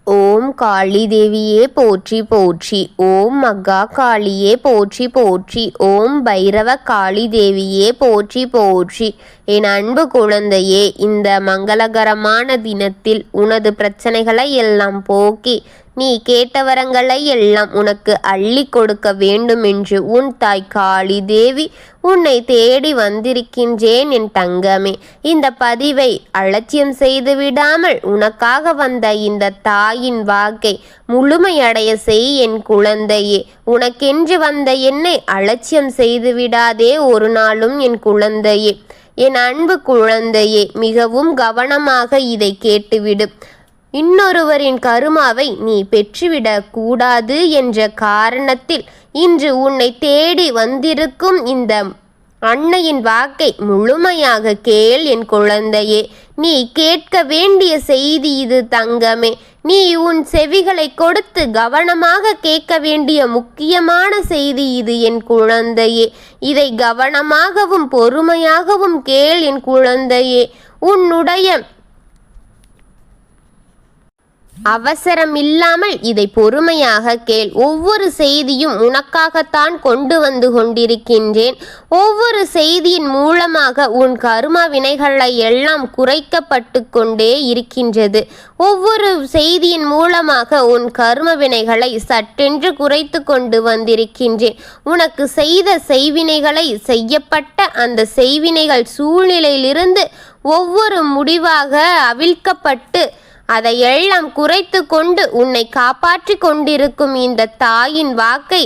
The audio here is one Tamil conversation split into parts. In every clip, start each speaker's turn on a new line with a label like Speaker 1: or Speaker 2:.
Speaker 1: ஓம் காளி தேவியே போற்றி போற்றி. ஓம் மகா காளியே போற்றி போற்றி. ஓம் பைரவ காளி தேவியே போற்றி போற்றி. என் அன்பு குழந்தையே, இந்த மங்களகரமான தினத்தில் உனது பிரச்சனைகளை எல்லாம் போக்கி நீ கேட்ட வரங்களை எல்லாம் உனக்கு அள்ளி கொடுக்க வேண்டுமென்று உன் தாய் காளி தேவி உன்னை தேடி வந்திருக்கின்றேன் என் தங்கமே. இந்த பதிவை அலட்சியம் செய்து விடாமல் உனக்காக வந்த இந்த தாயின் வாக்கை முழுமையடைய செய் என் குழந்தையே. உனக்கென்று வந்த என்னை அலட்சியம் செய்து விடாதே ஒரு நாளும் என் குழந்தையே. என் அன்பு குழந்தையே, மிகவும் கவனமாக இதை கேட்டுவிடு. இன்னொருவரின் கருமாவை நீ பெற்றுவிடக் கூடாது என்ற காரணத்தில் இன்று உன்னை தேடி வந்திருக்கும் இந்த அன்னையின் வாக்கை முழுமையாக கேள் என் குழந்தையே. நீ கேட்க வேண்டிய செய்தி இது தங்கமே. நீ உன் செவிகளை கொடுத்து கவனமாக கேட்க வேண்டிய முக்கியமான செய்தி இது என் குழந்தையே. இதை கவனமாகவும் பொறுமையாகவும் கேள் என் குழந்தையே. உன்னுடைய அவசரம் இல்லாமல் இதை பொறுமையாக கேள். ஒவ்வொரு செய்தியும் உனக்காகத்தான் கொண்டு வந்து கொண்டிருக்கின்றேன். ஒவ்வொரு செய்தியின் மூலமாக உன் கர்ம வினைகளை எல்லாம் குறைக்கப்பட்டு கொண்டே இருக்கின்றது. ஒவ்வொரு செய்தியின் மூலமாக உன் கர்ம வினைகளை சட்டென்று குறைத்து கொண்டு வந்திருக்கின்றேன். உனக்கு செய்த செய்வினைகளை செய்யப்பட்ட அந்த செய்வினைகள் சூழ்நிலையிலிருந்து ஒவ்வொரு முடிவாக அவிழ்க்கப்பட்டு அதையெல்லாம் குறைத்து கொண்டு உன்னை காப்பாற்றி கொண்டிருக்கும் இந்த தாயின் வாக்கை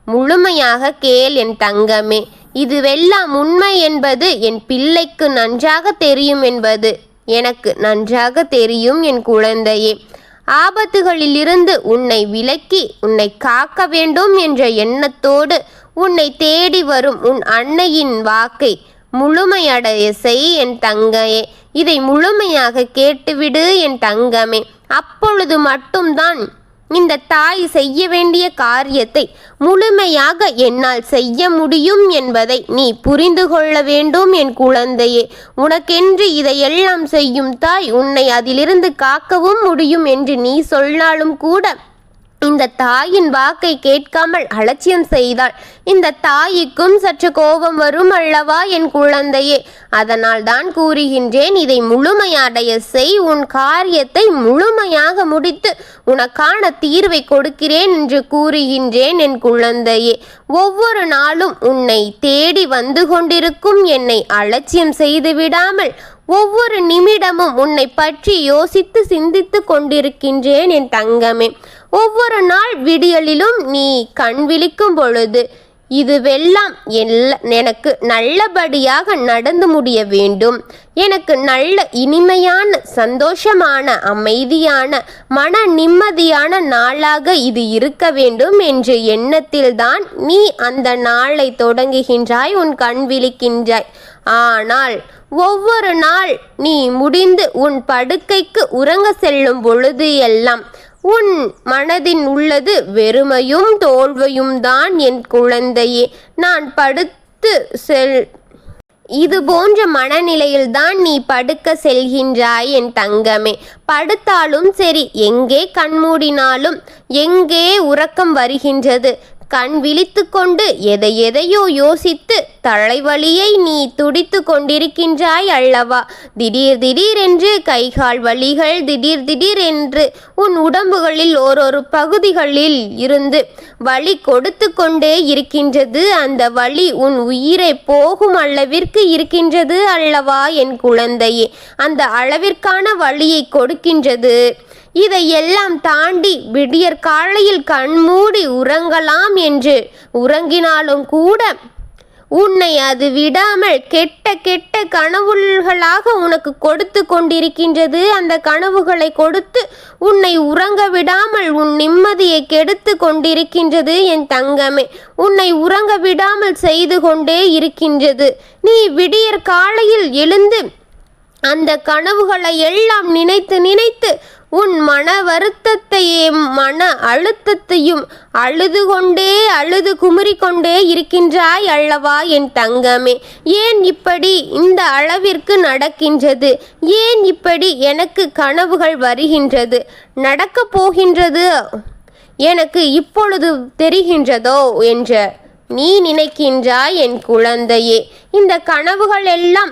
Speaker 1: முழுமையாக கேள் என் தங்கமே. இதுவெல்லாம் உண்மை என்பது என் பிள்ளைக்கு நன்றாக தெரியும் என்பது எனக்கு நன்றாக தெரியும் என் குழந்தையே. ஆபத்துகளிலிருந்து உன்னை விலக்கி உன்னை காக்க வேண்டும் என்ற எண்ணத்தோடு உன்னை தேடி வரும் உன் அன்னையின் வாக்கை முழுமையடைய செய் என் தங்கையே. இதை முழுமையாக கேட்டுவிடு என் தங்கமே. அப்பொழுது மட்டும்தான் இந்த தாய் செய்ய வேண்டிய காரியத்தை முழுமையாக என்னால் செய்ய முடியும் என்பதை நீ புரிந்து கொள்ள வேண்டும் என் குழந்தையே. உனக்கென்று இதையெல்லாம் செய்யும் தாய் உன்னை அதிலிருந்து காக்கவும் முடியும் என்று நீ சொன்னாலும் கூட இந்த தாயின் வாக்கை கேட்காமல் அலட்சியம் செய்தால் இந்த தாய்க்கும் சற்று கோபம் வரும் அல்லவா என் குழந்தையே. அதனால் தான் கூறுகின்றேன், இதை முழுமையடைய செய். உன் காரியத்தை முழுமையாக முடித்து உனக்கான தீர்வை கொடுக்கிறேன் என்று கூறுகின்றேன் என் குழந்தையே. ஒவ்வொரு நாளும் உன்னை தேடி வந்து கொண்டிருக்கும் என்னை அலட்சியம் செய்து விடாமல் ஒவ்வொரு நிமிடமும் உன்னை பற்றி யோசித்து சிந்தித்து கொண்டிருக்கின்றேன் என் தங்கமே. ஒவ்வொரு நாள் விடியலிலும் நீ கண் விழிக்கும் பொழுது இதுவெல்லாம் எனக்கு நல்லபடியாக நடந்து முடிய வேண்டும், எனக்கு நல்ல இனிமையான சந்தோஷமான அமைதியான மன நிம்மதியான நாளாக இது இருக்க வேண்டும் என்ற எண்ணத்தில்தான் நீ அந்த நாளை தொடங்குகின்றாய், உன் கண் விழிக்கின்றாய். ஆனால் ஒவ்வொரு நாள் நீ முடிந்து உன் படுக்கைக்கு உறங்க செல்லும் பொழுது எல்லாம் உன் மனதின் உள்ளது வெறுமையும் தோல்வையும் தான் என் குழந்தையே. நான் படுத்து இது போன்ற மனநிலையில்தான் நீ படுக்க செல்கின்றாய் என் தங்கமே. படுத்தாலும் சரி, எங்கே கண்மூடினாலும் எங்கே உறக்கம் வருகின்றது. கண் விழித்து கொண்டு எதையோ யோசித்து தலைவலியை நீ துடித்து கொண்டிருக்கின்றாய் அல்லவா. திடீரென்று கைகால் வலிகள், திடீரென்று உன் உடம்புகளில் ஓரொரு பகுதிகளில் இருந்து வலி கொடுத்து கொண்டே இருக்கின்றது. அந்த வலி உன் உயிரை போகும் அளவிற்கு இருக்கின்றது அல்லவா என் குழந்தையே. அந்த அளவிற்கான வலியை கொடுக்கின்றது. இதையெல்லாம் தாண்டி விடியற் காலையில் கண்மூடி உறங்கலாம் என்று உறங்கினாலும் கூட உன்னை அது விடாமல் கெட்ட கனவுகளாக உனக்கு கொடுத்து கொண்டிருக்கின்றது. அந்த கனவுகளை கொடுத்து உன்னை உறங்க விடாமல் உன் நிம்மதியை கெடுத்து கொண்டிருக்கின்றது என் தங்கமே. உன்னை உறங்க விடாமல் செய்து கொண்டே இருக்கின்றது. நீ விடியற் காலையில் எழுந்து அந்த கனவுகளை எல்லாம் நினைத்து உன் மன வருத்தத்தையும் மன அழுத்தத்தையும் அழுது குமுறிக்கொண்டே இருக்கின்றாய் அல்லவா என் தங்கமே? ஏன் இப்படி இந்த அளவிற்கு நடக்கின்றது? ஏன் இப்படி எனக்கு கனவுகள் வருகின்றது? நடக்கப் போகின்றது எனக்கு இப்பொழுது தெரிகின்றதோ என்று நீ நினைக்கின்றாய் என் குழந்தையே. இந்த கனவுகள் எல்லாம்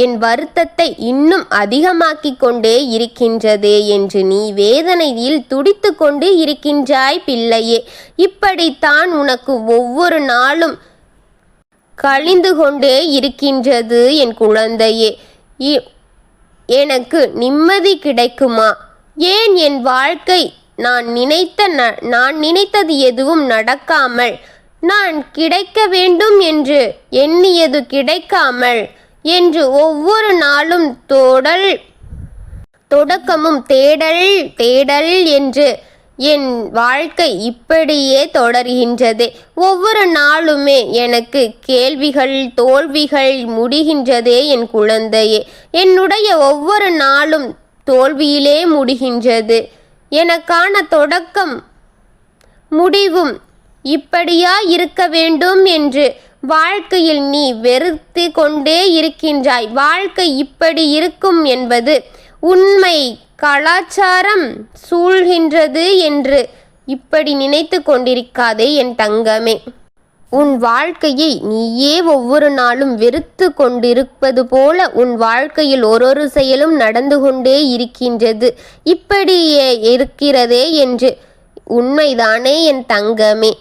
Speaker 1: என் வருத்தத்தை இன்னும் அதிகமாக்கிக் கொண்டே இருக்கின்றதே என்று நீ வேதனையில் துடித்து கொண்டு இருக்கின்றாய் பிள்ளையே. இப்படித்தான் உனக்கு ஒவ்வொரு நாளும் கழிந்து கொண்டே இருக்கின்றது என் குழந்தையே. எனக்கு நிம்மதி கிடைக்குமா? ஏன் என் வாழ்க்கை நான் நினைத்தது எதுவும் நடக்காமல், நான் கிடைக்க வேண்டும் என்று எண்ணியது கிடைக்காமல் என்று ஒவ்வொரு நாளும் தொடக்கமும் தேடல் என்று என் வாழ்க்கை இப்படியே தொடர்கின்றதே. ஒவ்வொரு நாளுமே எனக்கு கேள்விகள் தோல்விகள் முடிகின்றதே என் குழந்தையே. என்னுடைய ஒவ்வொரு நாளும் தோல்வியிலே முடிகின்றது. எனக்கான தொடக்கம் முடிவும் இப்படியா இருக்க வேண்டும் என்று வாழ்க்கையில் நீ வெறுத்து கொண்டே இருக்கின்றாய். வாழ்க்கை இப்படி இருக்கும் என்பது உண்மை, கலாச்சாரம் சூழ்கின்றது என்று இப்படி நினைத்து கொண்டிருக்காதே என் தங்கமே. உன் வாழ்க்கையை நீயே ஒவ்வொரு நாளும் வெறுத்து கொண்டிருப்பது போல உன் வாழ்க்கையில் ஒரு செயலும் நடந்து கொண்டே இருக்கின்றது. இப்படியே இருக்கிறதே என்று உண்மைதானே என் தங்கமே?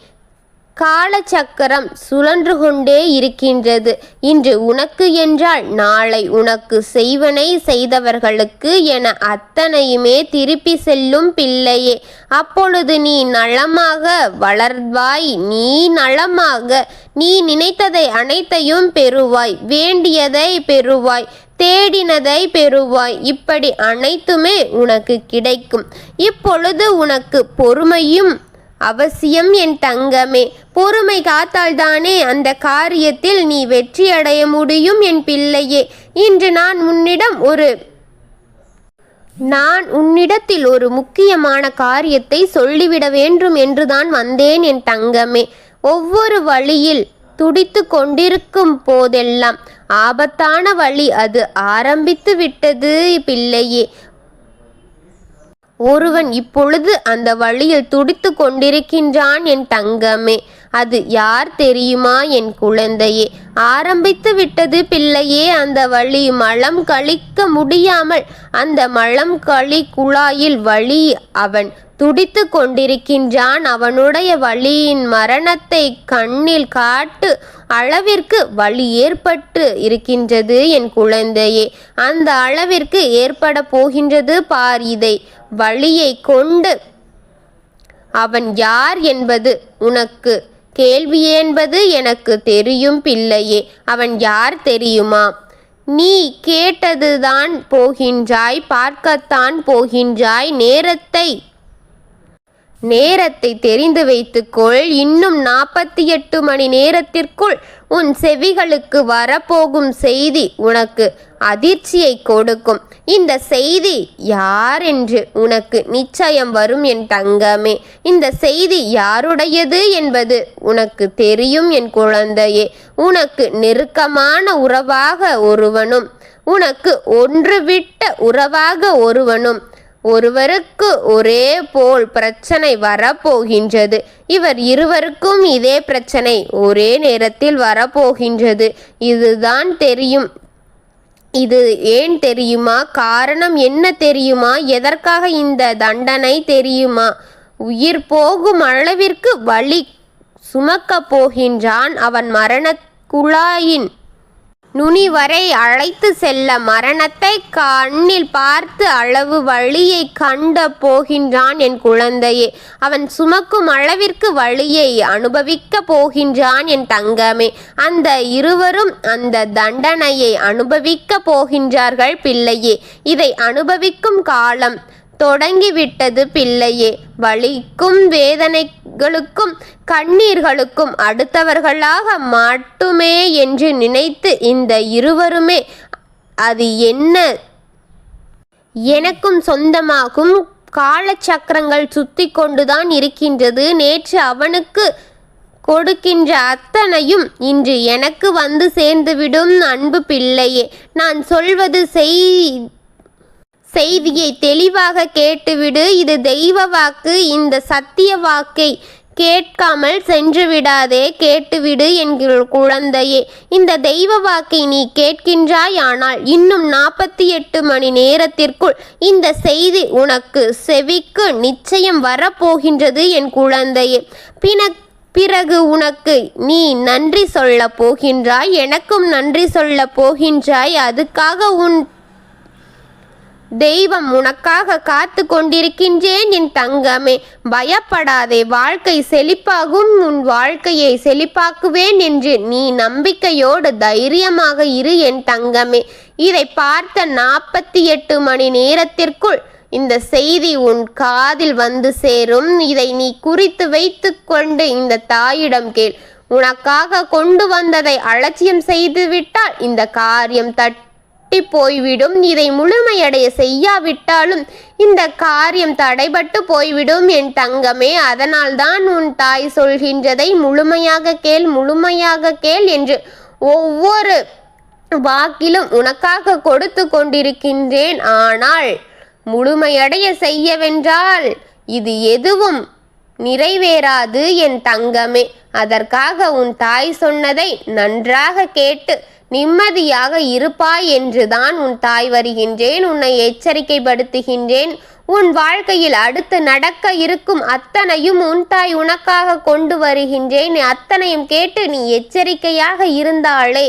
Speaker 1: காலச்சக்கரம் சுழன்று கொண்டே இருக்கின்றது. இன்று உனக்கு என்றால் நாளை உனக்கு செய்வனை செய்தவர்களுக்கு என அத்தனையுமே திருப்பி செல்லும் பிள்ளையே. அப்பொழுது நீ நலமாக வளர்வாய். நீ நலமாக நீ நினைத்ததை அனைத்தையும் பெறுவாய். வேண்டியதை பெறுவாய். தேடினதை பெறுவாய். இப்படி அனைத்துமே உனக்கு கிடைக்கும். இப்பொழுது உனக்கு பொறுமையும் அவசியம் என் தங்கமே. பொறுமை காத்தால்தானே அந்த காரியத்தில் நீ வெற்றி அடைய முடியும் என் பிள்ளையே. இன்று நான் உன்னிடத்தில் ஒரு முக்கியமான காரியத்தை சொல்லிவிட வேண்டும் என்றுதான் வந்தேன் என் தங்கமே. ஒவ்வொரு வழியில் துடித்து கொண்டிருக்கும் போதெல்லாம் ஆபத்தான வழி அது ஆரம்பித்து விட்டது பிள்ளையே. ஒருவன் இப்பொழுது அந்த வழியில் துடித்து கொண்டிருக்கின்றான் என் தங்கமே. அது யார் தெரியுமா என் குழந்தையே? ஆரம்பித்து விட்டது பிள்ளையே அந்த வழி. மலம் கழிக்க முடியாமல் அந்த மலம் கழி குழாயில் வழி அவன் துடித்து கொண்டிருக்கின்றான். அவனுடைய வழியின் மரணத்தை கண்ணில் காட்டு அளவிற்கு வலி ஏற்பட்டு இருக்கின்றது என் குழந்தையே. அந்த அளவிற்கு ஏற்பட போகின்றது பார். இதை வழியை கொண்டு அவன் யார் என்பது உனக்கு கேள்வி என்பது எனக்கு தெரியும் பிள்ளையே. அவன் யார் தெரியுமா? நீ கேட்டதுதான் போகின்றாய், பார்க்கத்தான் போகின்றாய். நேரத்தை தெரிந்து வைத்துக்கொள். இன்னும் 48 மணி நேரத்திற்குள் உன் செவிகளுக்கு வரப்போகும் செய்தி உனக்கு அதிர்ச்சியை கொடுக்கும். இந்த செய்தி யாரென்று உனக்கு நிச்சயம் வரும் என் தங்கமே. இந்த செய்தி யாருடையது என்பது உனக்கு தெரியும் என் குழந்தையே. உனக்கு நெருக்கமான உறவாக ஒருவனும் உனக்கு ஒன்றுவிட்ட உறவாக ஒருவருக்கு ஒரே போல் பிரச்சனை வரப்போகின்றது. இவர் இருவருக்கும் இதே பிரச்சனை ஒரே நேரத்தில் வரப்போகின்றது. இதுதான் தெரியும். இது ஏன் தெரியுமா? காரணம் என்ன தெரியுமா? எதற்காக இந்த தண்டனை தெரியுமா? உயிர் போகும் அளவிற்கு வலி சுமக்கப் போகின்றான். அவன் மரணக் குழாயின் நுனி வரை அழைத்து செல்ல மரணத்தை கண்ணில் பார்த்து அளவு வழியை கண்ட போகின்றான் என் குழந்தையே. அவன் சுமக்கும் அளவிற்கு வழியை அனுபவிக்க போகின்றான் என் தங்கமே. அந்த இருவரும் அந்த தண்டனையை அனுபவிக்க போகின்றார்கள் பிள்ளையே. இதை அனுபவிக்கும் காலம் தொடங்கிவிட்டது பிள்ளையே. வலிக்கும் வேதனைகளுக்கும் கண்ணீர்களுக்கும் அடுத்தவர்களாக மட்டுமே என்று நினைத்து இந்த இருவருமே அது என்ன எனக்கும் சொந்தமாகும் காலச்சக்கரங்கள் சுத்தி கொண்டுதான் இருக்கின்றது. நேற்று அவனுக்கு கொடுக்கின்ற அத்தனையும் இன்று எனக்கு வந்து சேர்ந்துவிடும். அன்பு பிள்ளையே, நான் சொல்வது செய்தியை தெளிவாக கேட்டுவிடு. இது தெய்வ வாக்கு. இந்த சத்திய வாக்கை கேட்காமல் சென்று விடாதே, கேட்டுவிடு என்கிற குழந்தையே. இந்த தெய்வ வாக்கை நீ கேட்கின்றாய். ஆனால் இன்னும் 48 மணி நேரத்திற்குள் இந்த செய்தி உனக்கு செவிக்கு நிச்சயம் வரப்போகின்றது என் குழந்தையே. பிறகு உனக்கு நீ நன்றி சொல்ல போகின்றாய், எனக்கும் நன்றி சொல்ல போகின்றாய். அதுக்காக உன் தெய்வம் உனக்காக காத்து கொண்டிருக்கின்றேன் என் தங்கமே. பயப்படாதே, வாழ்க்கை செழிப்பாகும். உன் வாழ்க்கையை செழிப்பாக்குவேன் என்று நீ நம்பிக்கையோடு தைரியமாக இரு என் தங்கமே. இதை பார்த்த 48 மணி நேரத்திற்குள் இந்த செய்தி உன் காதில் வந்து சேரும். இதை நீ குறித்து வைத்து கொண்டு இந்த தாயிடம் கேள். உனக்காக கொண்டு வந்ததை அலட்சியம் செய்துவிட்டால் இந்த காரியம் போய்விடும். இதை முழுமையடைய செய்யாவிட்டாலும் இந்த காரியம் தடைபட்டு போய்விடும் என் தங்கமே. அதனால்தான் உன் தாய் சொல்கின்றதை முழுமையாக கேள், முழுமையாக கேள் என்று ஒவ்வொரு வாக்கிலும் உனக்காக கொடுத்து கொண்டிருக்கின்றேன். ஆனால் முழுமையடைய செய்யவென்றால் இது எதுவும் நிறைவேறாது என் தங்கமே. அதற்காக உன் தாய் சொன்னதை நன்றாக கேட்டு நிம்மதியாக இருப்பாய் என்றுதான் உன் தாய் வருகின்றேன். உன்னை எச்சரிக்கைப்படுத்துகின்றேன். உன் வாழ்க்கையில் அடுத்து நடக்க இருக்கும் அத்தனையும் உன் தாய் உனக்காக கொண்டு வருகின்றேன். அத்தனையும் கேட்டு நீ எச்சரிக்கையாக இருந்தாலே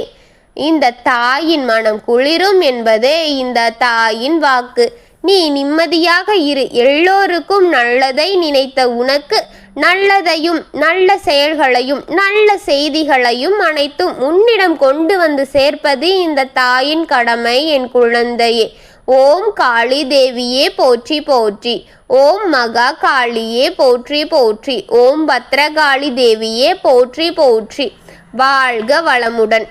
Speaker 1: இந்த தாயின் மனம் குளிரும் என்பதே இந்த தாயின் வாக்கு. நீ நிம்மதியாக இரு. எல்லோருக்கும் நல்லதை நினைத்த உனக்கு நல்லதையும் நல்ல செயல்களையும் நல்ல செய்திகளையும் அனைத்தும் உன்னிடம் கொண்டு வந்து சேர்ப்பது இந்த தாயின் கடமை என் குழந்தையே. ஓம் காளி தேவியே போற்றி போற்றி. ஓம் மகா காளியே போற்றி போற்றி. ஓம் பத்ரகாளி தேவியே போற்றி போற்றி. வாழ்க வளமுடன்.